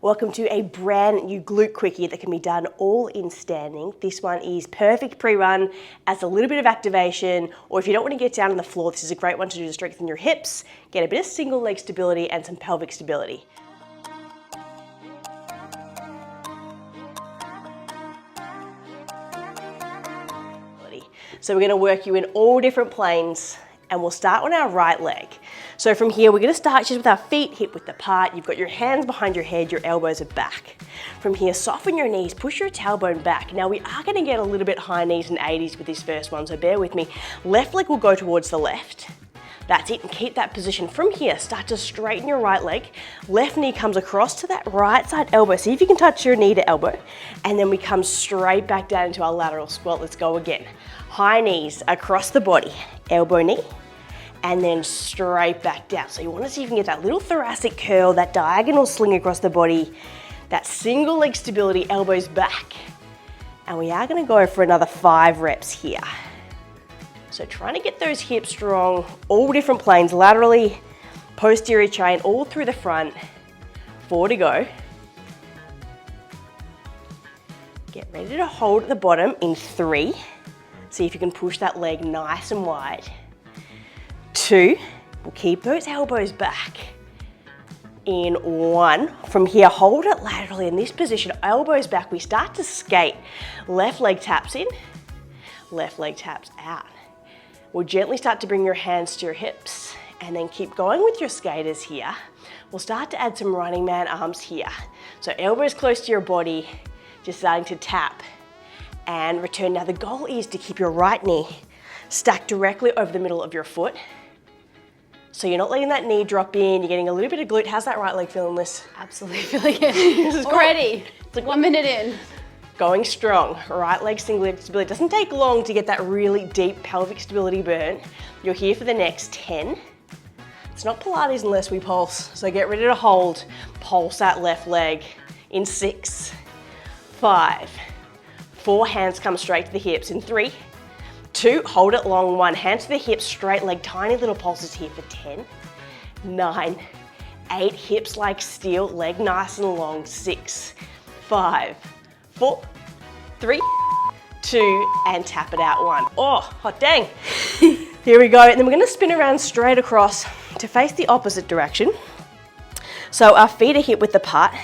Welcome to a brand new glute quickie that can be done all in standing. This one is perfect pre-run as a little bit of activation, or if you don't want to get down on the floor, this is a great one to do to strengthen your hips, get a bit of single leg stability and some pelvic stability. So we're going to work you in all different planes, and we'll start on our right leg. So from here, we're going to start just with our feet hip width apart. You've got your hands behind your head, your elbows are back. From here, soften your knees, push your tailbone back. Now we are going to get a little bit high knees and 80s with this first one, so bear with me. Left leg will go towards the left. That's it, and keep that position. From here, start to straighten your right leg. Left knee comes across to that right side elbow. See if you can touch your knee to elbow. And then we come straight back down into our lateral squat. Let's go again. High knees across the body, elbow knee, and then straight back down. So you want to see if you can get that little thoracic curl, that diagonal sling across the body, that single leg stability, elbows back. And we are going to go for another 5 reps here. So trying to get those hips strong, all different planes, laterally, posterior chain, all through the front. 4 to go. Get ready to hold at the bottom in 3. See if you can push that leg nice and wide. 2, we'll keep those elbows back. In 1, from here, hold it laterally in this position, elbows back. We start to skate. Left leg taps in, left leg taps out. We'll gently start to bring your hands to your hips and then keep going with your skaters here. We'll start to add some running man arms here. So elbows close to your body, just starting to tap and return. Now the goal is to keep your right knee stacked directly over the middle of your foot. So you're not letting that knee drop in, you're getting a little bit of glute. How's that right leg feeling, Liz? Absolutely feeling it. Already, it's like 1 minute in. Going strong, right leg single leg stability. It doesn't take long to get that really deep pelvic stability burn. You're here for the next 10. It's not Pilates unless we pulse, so get ready to hold. Pulse that left leg in 6, 5, 4, hands come straight to the hips in 3, 2, hold it long, 1, hands to the hips, straight leg, tiny little pulses here for 10, 9, 8, hips like steel, leg nice and long, 6, 5, 4, 3, 2, and tap it out, 1. Oh, hot dang. Here we go, and then we're gonna spin around straight across to face the opposite direction. So our feet are hip width apart,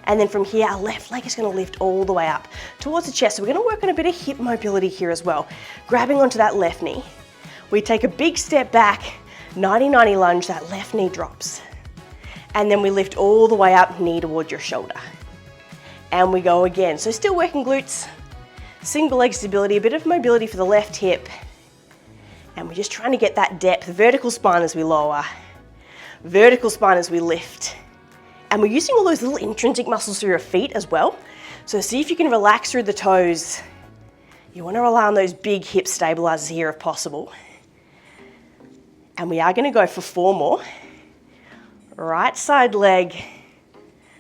and then from here, our left leg is gonna lift all the way up towards the chest. So we're gonna work on a bit of hip mobility here as well. Grabbing onto that left knee. We take a big step back, 90-90 lunge, that left knee drops. And then we lift all the way up, knee towards your shoulder. And we go again. So still working glutes, single leg stability, a bit of mobility for the left hip. And we're just trying to get that depth, vertical spine as we lower, vertical spine as we lift. And we're using all those little intrinsic muscles through your feet as well. So see if you can relax through the toes. You want to rely on those big hip stabilizers here if possible. And we are going to go for 4 more. Right side leg.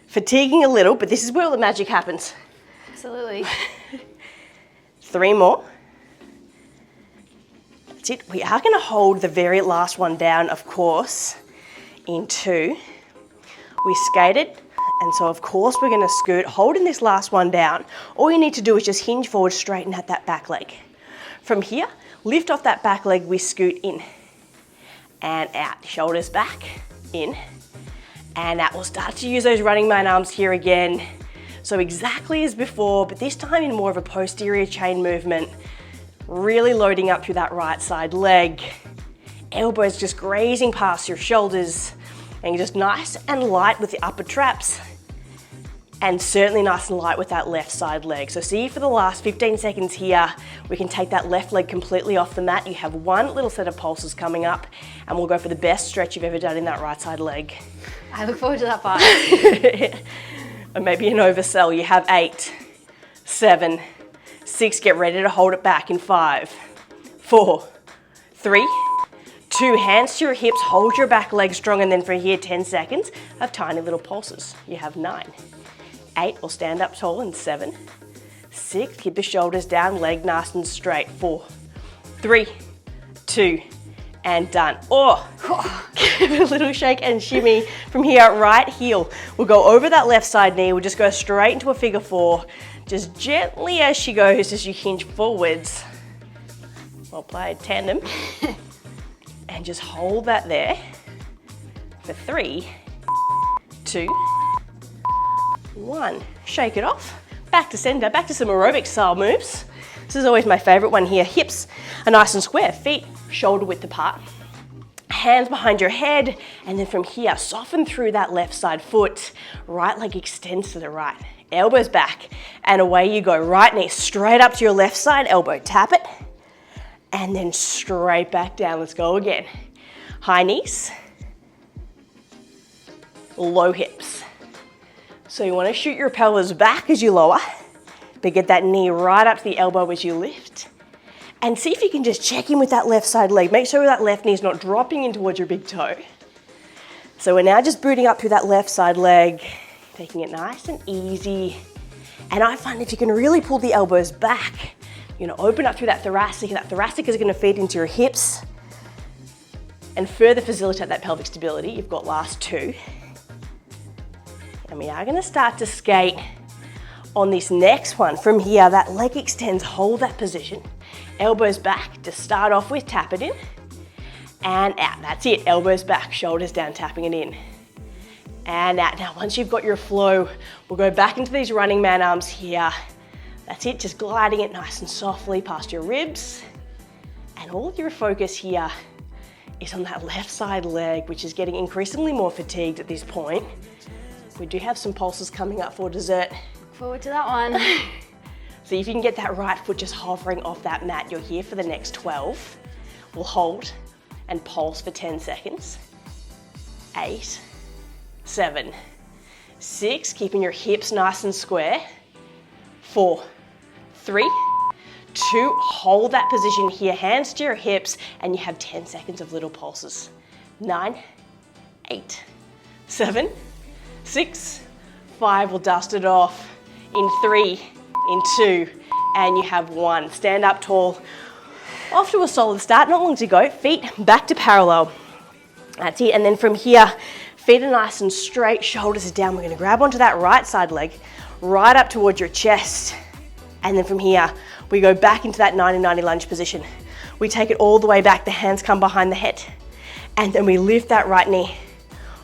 Fatiguing a little, but this is where all the magic happens. Absolutely. 3 more. That's it. We are going to hold the very last one down, of course, in 2. We skated, and so of course we're going to scoot, holding this last one down. All you need to do is just hinge forward, straighten out that back leg. From here, lift off that back leg, we scoot in and out. Shoulders back, in and out. We'll start to use those running man arms here again. So exactly as before, but this time in more of a posterior chain movement, really loading up through that right side leg. Elbows just grazing past your shoulders. And just nice and light with the upper traps, and certainly nice and light with that left side leg. So see for the last 15 seconds here, we can take that left leg completely off the mat. You have 1 little set of pulses coming up, and we'll go for the best stretch you've ever done in that right side leg. I look forward to that part. Or maybe an oversell. You have 8, 7, 6, get ready to hold it back in 5, 4, 3, 2, hands to your hips, hold your back leg strong, and then from here, 10 seconds of tiny little pulses. You have 9, 8, or stand up tall in 7, 6, keep the shoulders down, leg nice and straight, 4, 3, 2, and done. Oh, a little shake and shimmy. From here, right heel. We'll go over that left side knee. We'll just go straight into a figure four. Just gently as she goes, as you hinge forwards. Well played, tandem. And just hold that there for 3, 2, 1. Shake it off. Back to center, back to some aerobic style moves. This is always my favorite one here. Hips are nice and square, feet shoulder width apart. Hands behind your head, and then from here, soften through that left side foot. Right leg extends to the right. Elbows back, and away you go. Right knee straight up to your left side, elbow tap it, and then straight back down. Let's go again. High knees, low hips. So you want to shoot your pelvis back as you lower, but get that knee right up to the elbow as you lift. And see if you can just check in with that left side leg. Make sure that left knee is not dropping in towards your big toe. So we're now just booting up through that left side leg, taking it nice and easy. And I find if you can really pull the elbows back, you're gonna open up through that thoracic. That thoracic is gonna feed into your hips and further facilitate that pelvic stability. You've got last 2. And we are gonna start to skate on this next one. From here, that leg extends, hold that position. Elbows back to start off with, tap it in. And out, that's it, elbows back, shoulders down, tapping it in. And out. Now, once you've got your flow, we'll go back into these running man arms here. That's it, just gliding it nice and softly past your ribs. And all of your focus here is on that left side leg, which is getting increasingly more fatigued at this point. We do have some pulses coming up for dessert. Forward to that one. See if you can get that right foot just hovering off that mat. You're here for the next 12. We'll hold and pulse for 10 seconds. 8, 7, 6, keeping your hips nice and square. 4, 3, 2, hold that position here, hands to your hips, and you have 10 seconds of little pulses. 9, 8, 7, 6, 5, we'll dust it off. In 3, in 2, and you have 1. Stand up tall. Off to a solid start, not long to go. Feet back to parallel. That's it, and then from here, feet are nice and straight, shoulders are down. We're gonna grab onto that right side leg, right up towards your chest. And then from here, we go back into that 90-90 lunge position. We take it all the way back, the hands come behind the head. And then we lift that right knee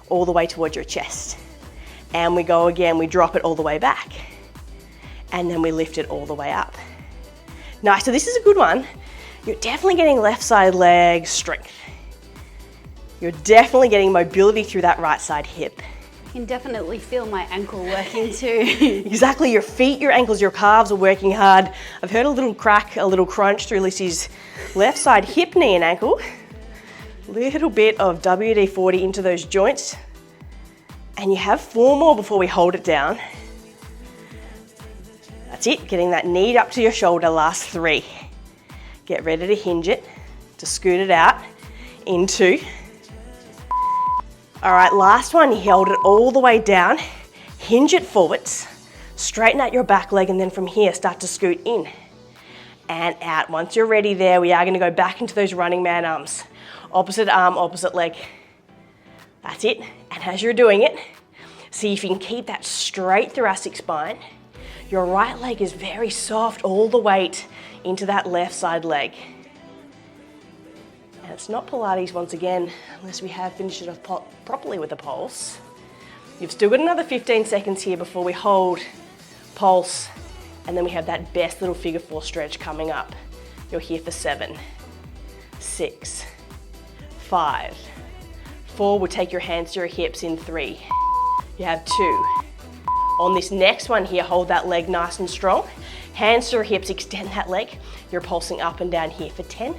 all the way towards your chest. And we go again, we drop it all the way back. And then we lift it all the way up. Nice, so this is a good one. You're definitely getting left side leg strength. You're definitely getting mobility through that right side hip. I can definitely feel my ankle working too. Exactly, your feet, your ankles, your calves are working hard. I've heard a little crack, a little crunch through Lissy's left side hip, knee and ankle. Little bit of WD-40 into those joints. And you have 4 more before we hold it down. That's it, getting that knee up to your shoulder, last 3. Get ready to hinge it, to scoot it out, in 2. All right, last one, you held it all the way down, hinge it forwards, straighten out your back leg, and then from here, start to scoot in and out. Once you're ready there, we are gonna go back into those running man arms. Opposite arm, opposite leg. That's it, and as you're doing it, see if you can keep that straight thoracic spine. Your right leg is very soft, all the weight into that left side leg. And it's not Pilates once again, unless we have finished it off properly with a pulse. You've still got another 15 seconds here before we hold, pulse, and then we have that best little figure 4 stretch coming up. You're here for 7, 6, 5, 4, we'll take your hands to your hips in 3. You have 2. On this next one here, hold that leg nice and strong. Hands to your hips, extend that leg. You're pulsing up and down here for 10,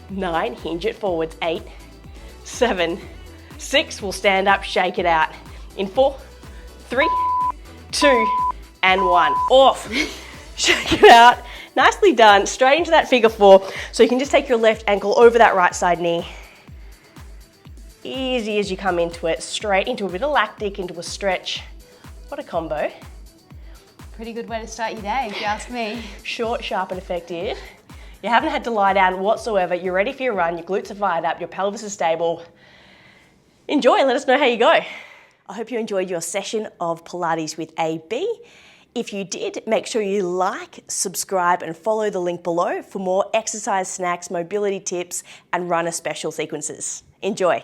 9, hinge it forwards, 8, 7, 6, we'll stand up, shake it out. In 4, 3, 2, and 1. Off. Shake it out. Nicely done. Straight into that figure 4. So you can just take your left ankle over that right side knee. Easy as you come into it, straight into a bit of lactic, into a stretch. What a combo. Pretty good way to start your day, if you ask me. Short, sharp, and effective. You haven't had to lie down whatsoever. You're ready for your run. Your glutes are fired up. Your pelvis is stable. Enjoy, let us know how you go. I hope you enjoyed your session of Pilates with AB. If you did, make sure you like, subscribe, and follow the link below for more exercise snacks, mobility tips, and runner special sequences. Enjoy.